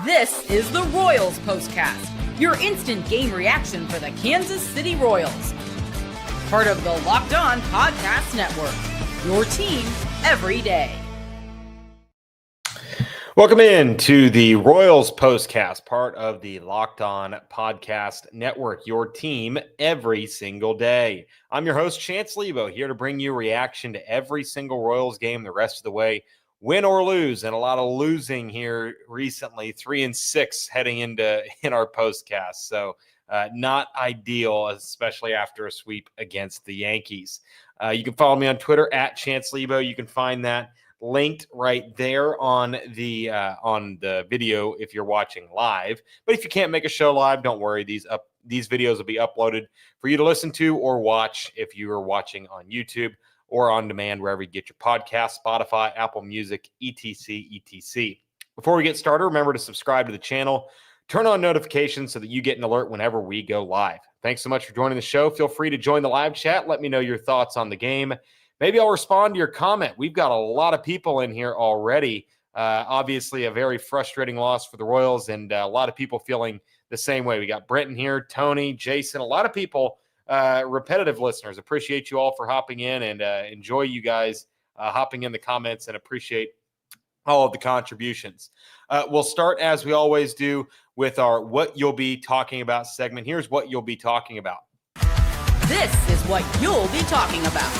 This is the Royals POSTCAST, your instant game reaction for the Kansas City Royals. Part of the Locked On Podcast Network, your team every day. Welcome in to the Royals POSTCAST, part of the Locked On Podcast Network, your team every single day. I'm your host, Chance Liebau, here to bring you a reaction to every single Royals game the rest of the way, win or lose, and a lot of losing here recently, 3-6 heading in our postcast. So not ideal, especially after a sweep against the Yankees. You can follow me on Twitter at Chance Liebau. You can find that linked right there on the video if you're watching live. But if you can't make a show live, don't worry. These videos will be uploaded for you to listen to or watch if you are watching on YouTube or on demand wherever you get your podcast, Spotify, Apple Music, etc. Before we get started, remember to subscribe to the channel, turn on notifications so that you get an alert whenever we go live. Thanks so much for joining the show. Feel free to join the live chat. Let me know your thoughts on the game. Maybe I'll respond to your comment. We've got a lot of people in here already. Obviously, a very frustrating loss for the Royals, and a lot of people feeling the same way. We got Brenton here, Tony, Jason, a lot of people, repetitive listeners. Appreciate you all for hopping in, and enjoy you guys hopping in the comments, and appreciate all of the contributions. We'll start, as we always do, with our What You'll Be Talking About segment. Here's what you'll be talking about. This is what you'll be talking about.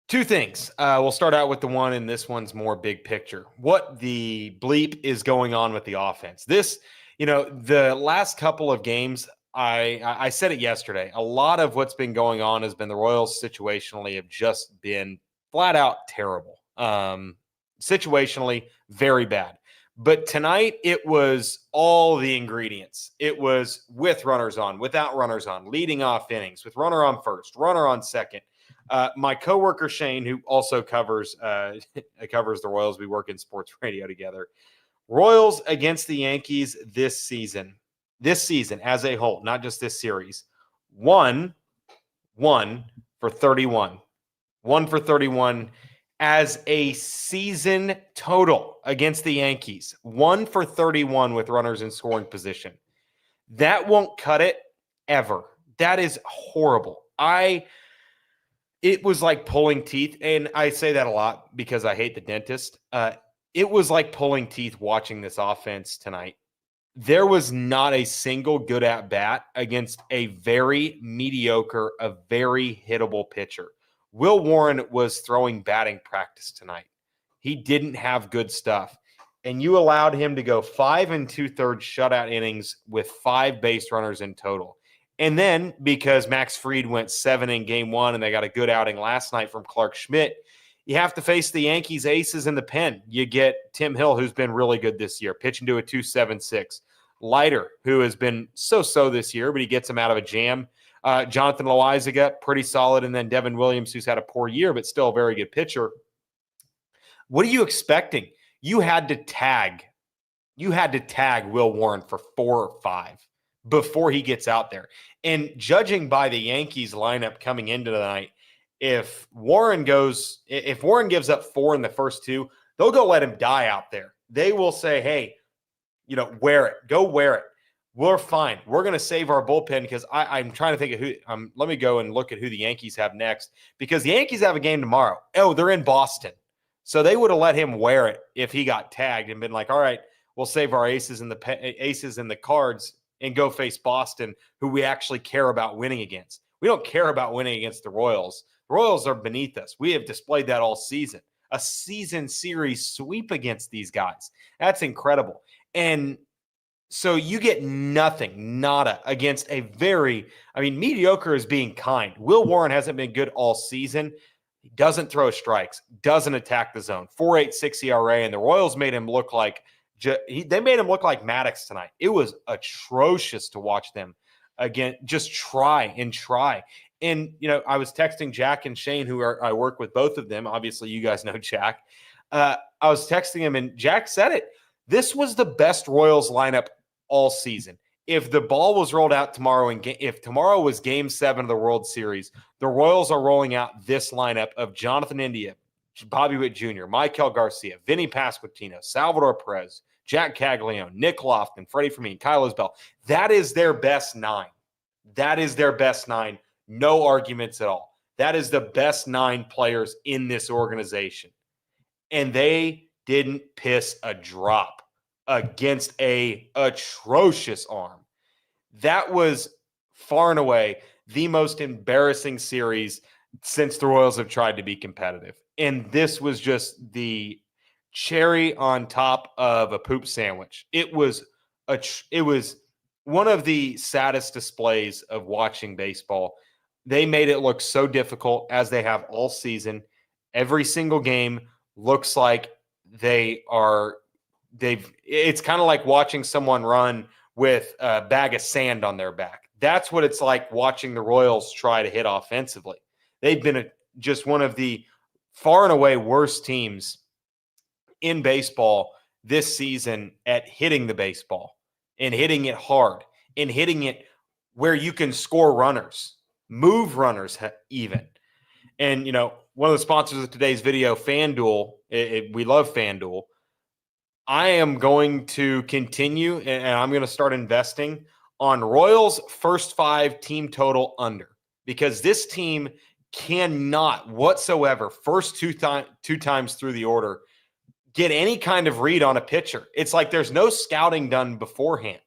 Two things. We'll start out with the one, and this one's more big picture. What the bleep is going on with the offense? This, the last couple of games, I said it yesterday, a lot of what's been going on has been the Royals situationally have just been flat out terrible. Situationally, very bad. But tonight, it was all the ingredients. It was with runners on, without runners on, leading off innings, with runner on first, runner on second. My coworker Shane, who also covers the Royals, we work in sports radio together. Royals against the Yankees this season as a whole, not just this series, 1 for 31. 1 for 31 as a season total against the Yankees. 1 for 31 with runners in scoring position. That won't cut it ever. That is horrible. It was like pulling teeth, and I say that a lot because I hate the dentist. It was like pulling teeth watching this offense tonight. There was not a single good at-bat against a very mediocre, a very hittable pitcher. Will Warren was throwing batting practice tonight. He didn't have good stuff. And you allowed him to go 5 2/3 shutout innings with 5 base runners in total. And then, because Max Fried went 7 in game 1 and they got a good outing last night from Clark Schmidt, you have to face the Yankees aces in the pen. You get Tim Hill, who's been really good this year, pitching to a 2.76. Leiter, who has been so-so this year, but he gets him out of a jam. Jonathan Loaizaga, pretty solid. And then Devin Williams, who's had a poor year, but still a very good pitcher. What are you expecting? You had to tag Will Warren for 4 or 5 before he gets out there. And judging by the Yankees lineup coming into the night, if Warren gives up 4 in the first 2, they'll go let him die out there. They will say, hey, wear it. Go wear it. We're fine. We're going to save our bullpen because I'm trying to think of who. Let me go and look at who the Yankees have next, because the Yankees have a game tomorrow. Oh, they're in Boston. So they would have let him wear it if he got tagged and been like, all right, we'll save our aces and the cards and go face Boston, who we actually care about winning against. We don't care about winning against the Royals. The Royals are beneath us. We have displayed that all season. A season series sweep against these guys. That's incredible. And so you get nothing, nada, against a mediocre is being kind. Will Warren hasn't been good all season. He doesn't throw strikes, doesn't attack the zone. 4.86 ERA, and the Royals made him look like Maddox tonight. It was atrocious to watch them again. Just try. And I was texting Jack and Shane, I work with both of them. Obviously, you guys know Jack. I was texting him, and Jack said it. This was the best Royals lineup all season. If the ball was rolled out tomorrow, and if tomorrow was Game 7 of the World Series, the Royals are rolling out this lineup of Jonathan India, Bobby Witt Jr., Michael Garcia, Vinny Pasquantino, Salvador Perez, Jack Caglione, Nick Lofton, Freddie Fermin, Kyle Isbell. That is their best 9. That is their best 9. No arguments at all. That is the best 9 players in this organization. And they didn't piss a drop against a atrocious arm. That was far and away the most embarrassing series since the Royals have tried to be competitive. And this was just the cherry on top of a poop sandwich. It was one of the saddest displays of watching baseball. They made it look so difficult, as they have all season. Every single game looks like it's kind of like watching someone run with a bag of sand on their back. That's what it's like watching the Royals try to hit offensively. They've been just one of the far and away worst teams in baseball this season at hitting the baseball and hitting it hard and hitting it where you can score runners, move runners even. And, one of the sponsors of today's video, FanDuel, we love FanDuel. I am going to continue and I'm going to start investing on Royals' first 5 team total under, because this team cannot whatsoever, first two times through the order, get any kind of read on a pitcher. It's like there's no scouting done beforehand.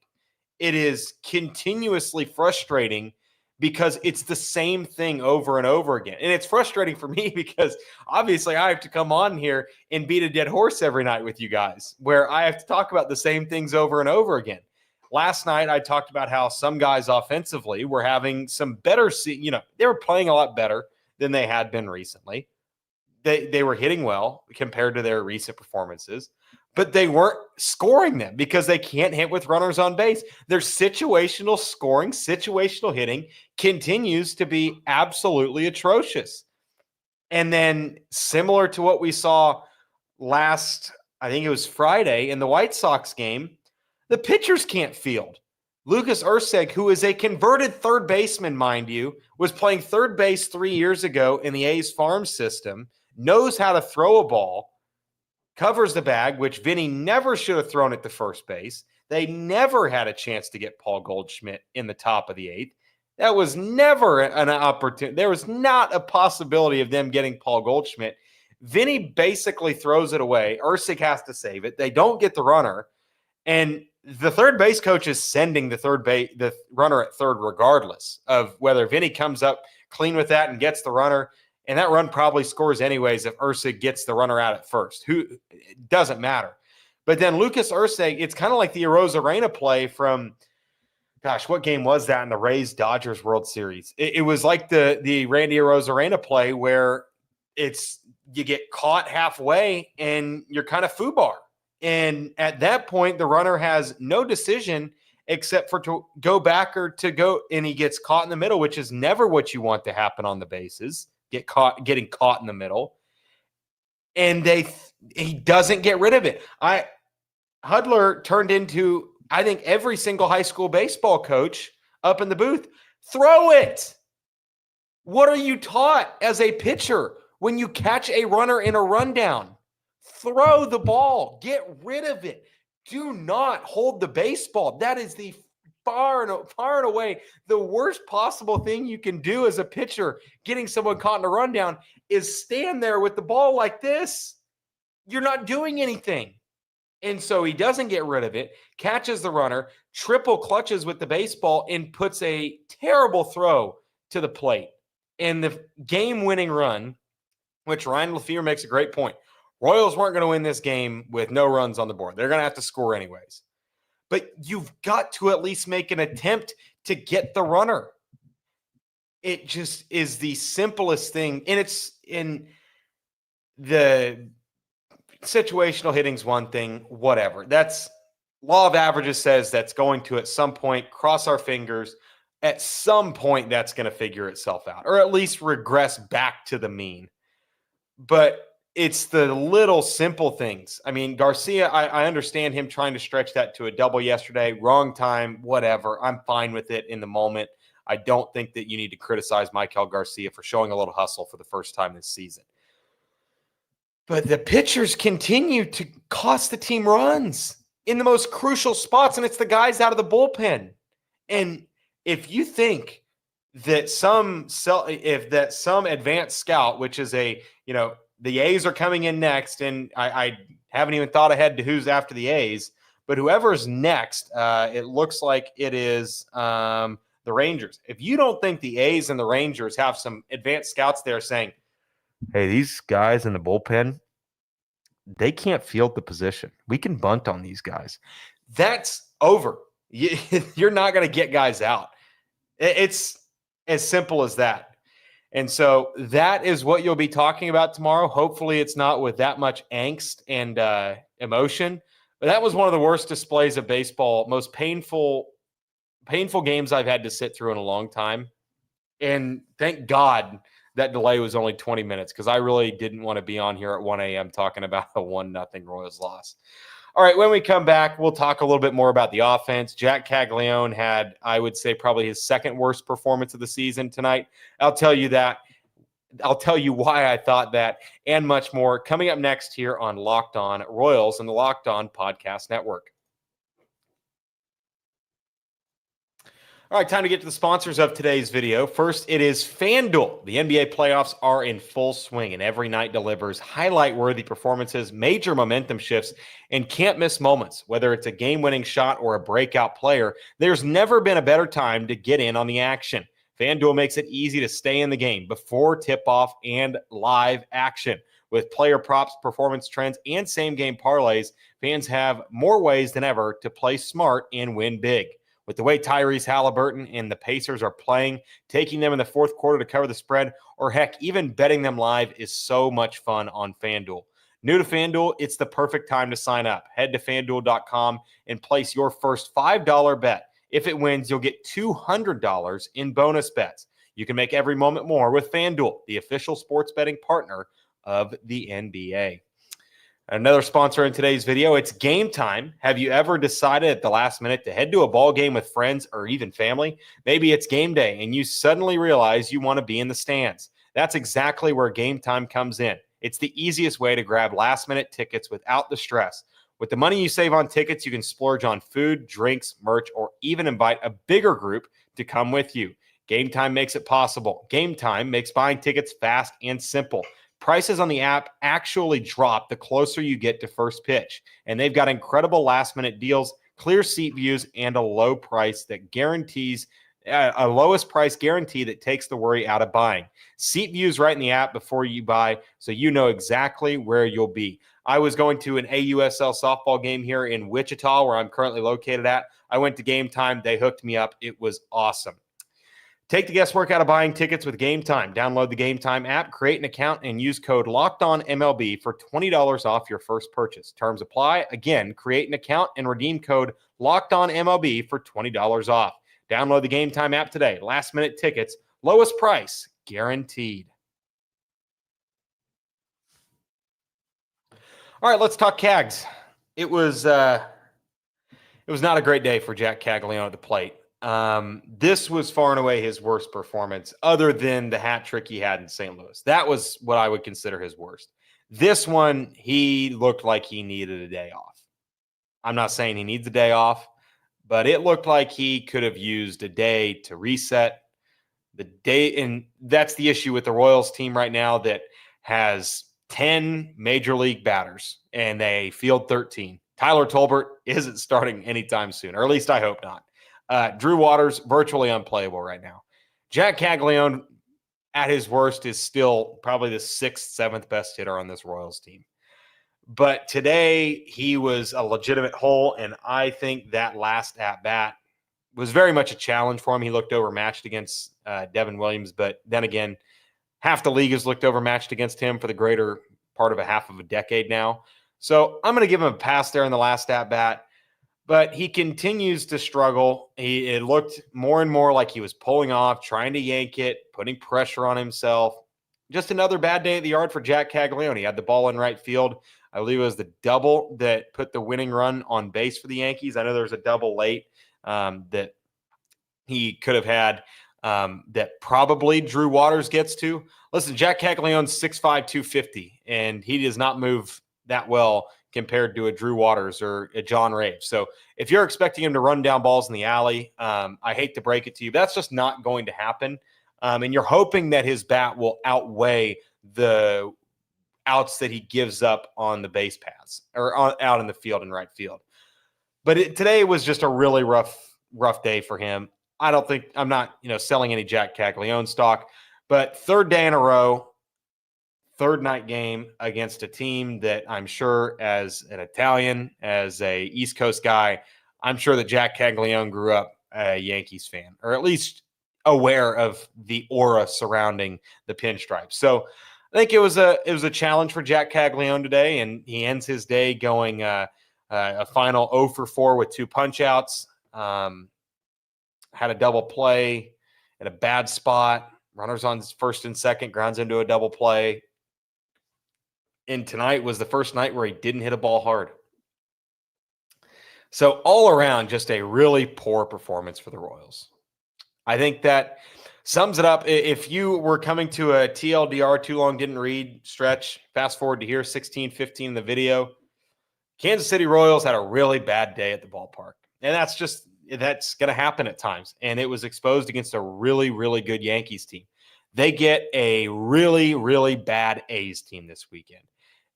It is continuously frustrating because it's the same thing over and over again. And it's frustrating for me because obviously I have to come on here and beat a dead horse every night with you guys, where I have to talk about the same things over and over again. Last night, I talked about how some guys offensively were having some better, they were playing a lot better than they had been recently. They were hitting well compared to their recent performances, but they weren't scoring them because they can't hit with runners on base. Their situational scoring, situational hitting continues to be absolutely atrocious. And then similar to what we saw last, I think it was Friday in the White Sox game, the pitchers can't field. Lucas Erceg, who is a converted third baseman, mind you, was playing third base 3 years ago in the A's farm system, knows how to throw a ball, covers the bag, which Vinny never should have thrown it to first base. They never had a chance to get Paul Goldschmidt in the top of the 8th. That was never an opportunity. There was not a possibility of them getting Paul Goldschmidt. Vinny basically throws it away. Erceg has to save it. They don't get the runner. And the third base coach is sending the runner at third regardless of whether Vinny comes up clean with that and gets the runner. And that run probably scores anyways if Erceg gets the runner out at first. It doesn't matter. But then Lucas Erceg, it's kind of like the Arozarena play from, what game was that in the Rays-Dodgers World Series? It was like the Randy Arozarena play where you get caught halfway and you're kind of foobar. And at that point, the runner has no decision except for to go back or to go, and he gets caught in the middle, which is never what you want to happen on the bases, getting caught in the middle. And he doesn't get rid of it. Hudler turned into, I think, every single high school baseball coach up in the booth. Throw it. What are you taught as a pitcher when you catch a runner in a rundown? Throw the ball. Get rid of it. Do not hold the baseball. That is the far and away the worst possible thing you can do as a pitcher, getting someone caught in a rundown, is stand there with the ball like this. You're not doing anything. And so he doesn't get rid of it, catches the runner, triple clutches with the baseball, and puts a terrible throw to the plate. And the game-winning run, which Ryan Lafleur makes a great point. Royals weren't going to win this game with no runs on the board. They're going to have to score anyways. But you've got to at least make an attempt to get the runner. It just is the simplest thing. And it's in the situational hitting's one thing, whatever. That's law of averages says that's going to at some point, cross our fingers, at some point that's going to figure itself out, or at least regress back to the mean. But it's the little simple things. I mean, Garcia, I understand him trying to stretch that to a double yesterday. Wrong time, whatever. I'm fine with it in the moment. I don't think that you need to criticize Michael Garcia for showing a little hustle for the first time this season. But the pitchers continue to cost the team runs in the most crucial spots, and it's the guys out of the bullpen. And if you think that some advanced scout, which is the A's are coming in next, and I haven't even thought ahead to who's after the A's, but whoever's next, it looks like it is the Rangers. If you don't think the A's and the Rangers have some advanced scouts there saying, hey, these guys in the bullpen, they can't field the position. We can bunt on these guys. That's over. You're not going to get guys out. It's as simple as that. And so that is what you'll be talking about tomorrow. Hopefully it's not with that much angst and emotion. But that was one of the worst displays of baseball, most painful games I've had to sit through in a long time. And thank God that delay was only 20 minutes because I really didn't want to be on here at 1 a.m. talking about a 1-0 Royals loss. All right, when we come back, we'll talk a little bit more about the offense. Jack Caglione had, I would say, probably his second worst performance of the season tonight. I'll tell you that. I'll tell you why I thought that and much more coming up next here on Locked On Royals and the Locked On Podcast Network. All right, time to get to the sponsors of today's video. First, it is FanDuel. The NBA playoffs are in full swing, and every night delivers highlight-worthy performances, major momentum shifts, and can't-miss moments. Whether it's a game-winning shot or a breakout player, there's never been a better time to get in on the action. FanDuel makes it easy to stay in the game before tip-off and live action. With player props, performance trends, and same-game parlays, fans have more ways than ever to play smart and win big. With the way Tyrese Halliburton and the Pacers are playing, taking them in the fourth quarter to cover the spread, or heck, even betting them live is so much fun on FanDuel. New to FanDuel, it's the perfect time to sign up. Head to FanDuel.com and place your first $5 bet. If it wins, you'll get $200 in bonus bets. You can make every moment more with FanDuel, the official sports betting partner of the NBA. Another sponsor in today's video, it's Gametime. Have you ever decided at the last minute to head to a ball game with friends or even family? Maybe it's game day and you suddenly realize you want to be in the stands. That's exactly where Gametime comes in. It's the easiest way to grab last-minute tickets without the stress. With the money you save on tickets, you can splurge on food, drinks, merch, or even invite a bigger group to come with you. Gametime makes it possible. Gametime makes buying tickets fast and simple. Prices on the app actually drop the closer you get to first pitch. And they've got incredible last-minute deals, clear seat views, and a low price that guarantees a lowest price guarantee that takes the worry out of buying. Seat views right in the app before you buy, so you know exactly where you'll be. I was going to an AUSL softball game here in Wichita, where I'm currently located at. I went to Gametime. They hooked me up. It was awesome. Take the guesswork out of buying tickets with Gametime. Download the Gametime app, create an account, and use code LOCKEDONMLB for $20 off your first purchase. Terms apply. Again, create an account and redeem code LOCKEDONMLB for $20 off. Download the Gametime app today. Last-minute tickets, lowest price, guaranteed. All right, let's talk Cags. It was not a great day for Jack Caglione at the plate. This was far and away his worst performance, other than the hat trick he had in St. Louis. That was what I would consider his worst. This one, he looked like he needed a day off. I'm not saying he needs a day off, but it looked like he could have used a day to reset the day. And that's the issue with the Royals team right now that has 10 major league batters and they field 13. Tyler Tolbert isn't starting anytime soon, or at least I hope not. Drew Waters, virtually unplayable right now. Jack Caglione, at his worst, is still probably the 6th, 7th best hitter on this Royals team. But today, he was a legitimate hole, and I think that last at-bat was very much a challenge for him. He looked overmatched against Devin Williams, but then again, half the league has looked overmatched against him for the greater part of a half of a decade now. So I'm going to give him a pass there in the last at-bat. But he continues to struggle. It looked more and more like he was pulling off, trying to yank it, putting pressure on himself. Just another bad day at the yard for Jack Caglione. He had the ball in right field. I believe it was the double that put the winning run on base for the Yankees. I know there was a double late that he could have had. that probably Drew Waters gets to. Listen, Jack Caglianone's 6'5", 250, and he does not move that well compared to a Drew Waters or a John Rave. So if you're expecting him to run down balls in the alley, I hate to break it to you, but that's just not going to happen. And you're hoping that his bat will outweigh the outs that he gives up on the base paths or out in the field and right field. But today was just a really rough day for him. I'm not selling any Jack Caglianone stock, but third day in a row, third night game against a team that I'm sure, as an Italian, as a East Coast guy, I'm sure that Jack Caglianone grew up a Yankees fan, or at least aware of the aura surrounding the pinstripes. So I think it was a challenge for Jack Caglianone today, and he ends his day going a final 0 for 4 with 2 punch-outs. Had a double play at a bad spot. Runners on first and second, grounds into a double play. And tonight was the first night where he didn't hit a ball hard. So all around, just a really poor performance for the Royals. I think that sums it up. If you were coming to a TLDR, too long didn't read stretch, fast forward to here, 16:15 in the video. Kansas City Royals had a really bad day at the ballpark. And that's going to happen at times. And it was exposed against a really, really good Yankees team. They get a really, really bad A's team this weekend.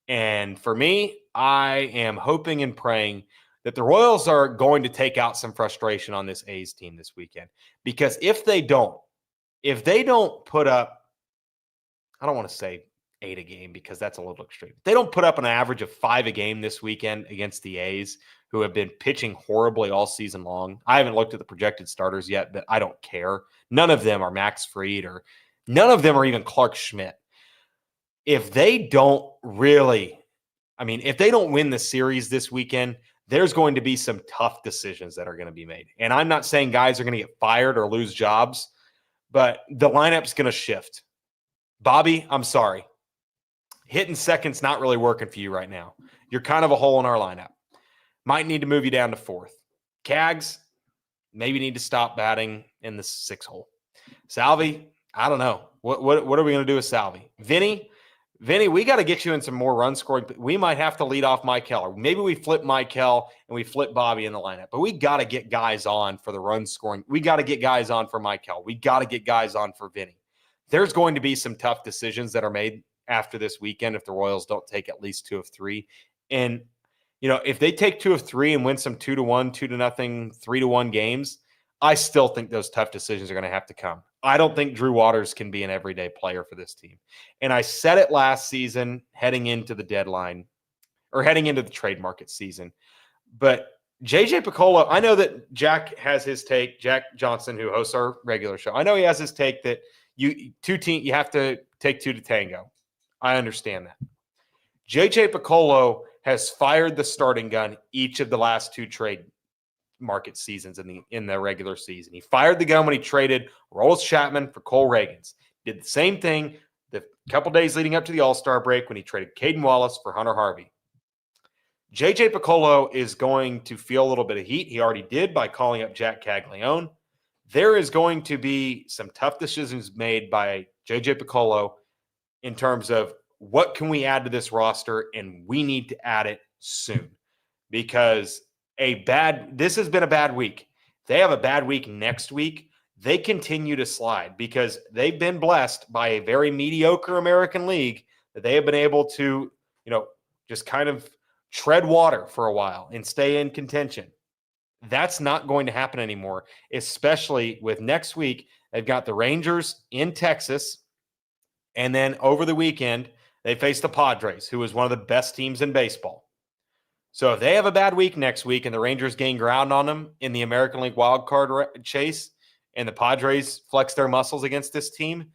And for me, I am hoping and praying that the Royals are going to take out some frustration on this A's team this weekend. Because if they don't put up, I don't want to say 8 a game because that's a little extreme. If they don't put up an average of 5 a game this weekend against the A's, who have been pitching horribly all season long. I haven't looked at the projected starters yet, but I don't care. None of them are Max Fried, or none of them are even Clark Schmidt. If they don't win the series this weekend, there's going to be some tough decisions that are going to be made. And I'm not saying guys are going to get fired or lose jobs, but the lineup's going to shift. Bobby, I'm sorry. Hitting second's not really working for you right now. You're kind of a hole in our lineup. Might need to move you down to 4th. Cags, maybe need to stop batting in the 6th hole. Salvi, I don't know. What are we going to do with Salvi? Vinny, we got to get you in some more run scoring. We might have to lead off Michael. Or maybe we flip Michael and we flip Bobby in the lineup. But we got to get guys on for the run scoring. We got to get guys on for Michael. We got to get guys on for Vinny. There's going to be some tough decisions that are made after this weekend if the Royals don't take at least 2 of 3. And if they take 2 of 3 and win some 2-1, 2-0, 3-1 games, I still think those tough decisions are going to have to come. I don't think Drew Waters can be an everyday player for this team. And I said it last season heading into the deadline or heading into the trade market season. But JJ Piccolo, I know that Jack has his take, Jack Johnson, who hosts our regular show. I know he has his take that you have to take 2 to tango. I understand that. JJ Piccolo has fired the starting gun each of the last 2 trade market seasons in the regular season. He fired the gun when he traded Rolls Chapman for Cole Reagans. Did the same thing the couple days leading up to the All-Star break when he traded Caden Wallace for Hunter Harvey. JJ Piccolo is going to feel a little bit of heat. He already did by calling up Jack Caglianone. There is going to be some tough decisions made by JJ Piccolo in terms of what can we add to this roster, and we need to add it soon because this has been a bad week. If they have a bad week next week, they continue to slide because they've been blessed by a very mediocre American League that they have been able to, just kind of tread water for a while and stay in contention. That's not going to happen anymore, especially with next week. They've got the Rangers in Texas, and then over the weekend, they face the Padres, who is one of the best teams in baseball. So if they have a bad week next week and the Rangers gain ground on them in the American League wildcard chase and the Padres flex their muscles against this team,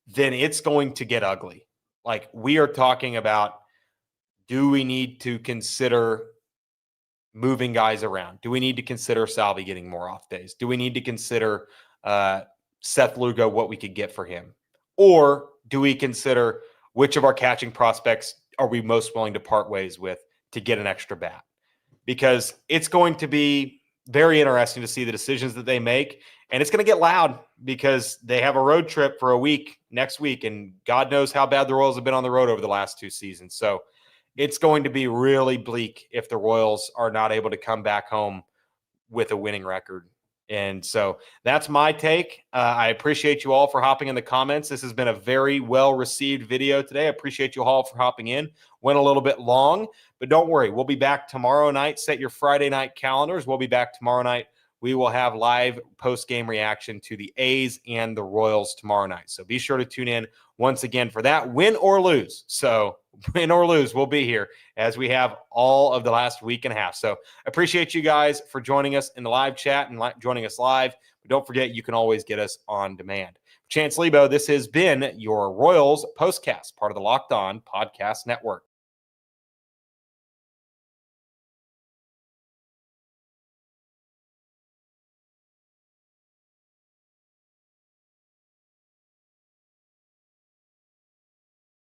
then it's going to get ugly. Like, we are talking about, do we need to consider moving guys around? Do we need to consider Salvi getting more off days? Do we need to consider Seth Lugo, what we could get for him? Or do we consider which of our catching prospects are we most willing to part ways with to get an extra bat? Because it's going to be very interesting to see the decisions that they make. And it's going to get loud because they have a road trip for a week next week. And God knows how bad the Royals have been on the road over the last 2 seasons. So it's going to be really bleak if the Royals are not able to come back home with a winning record. And so that's my take. I appreciate you all for hopping in the comments. This has been a very well-received video today. I appreciate you all for hopping in. Went a little bit long, but don't worry. We'll be back tomorrow night. Set your Friday night calendars. We'll be back tomorrow night. We will have live post-game reaction to the A's and the Royals tomorrow night. So be sure to tune in once again for that, win or lose. So win or lose, we'll be here as we have all of the last week and a half. So appreciate you guys for joining us in the live chat and joining us live. But don't forget, you can always get us on demand. Chance Liebau, this has been your Royals Postcast, part of the Locked On Podcast Network.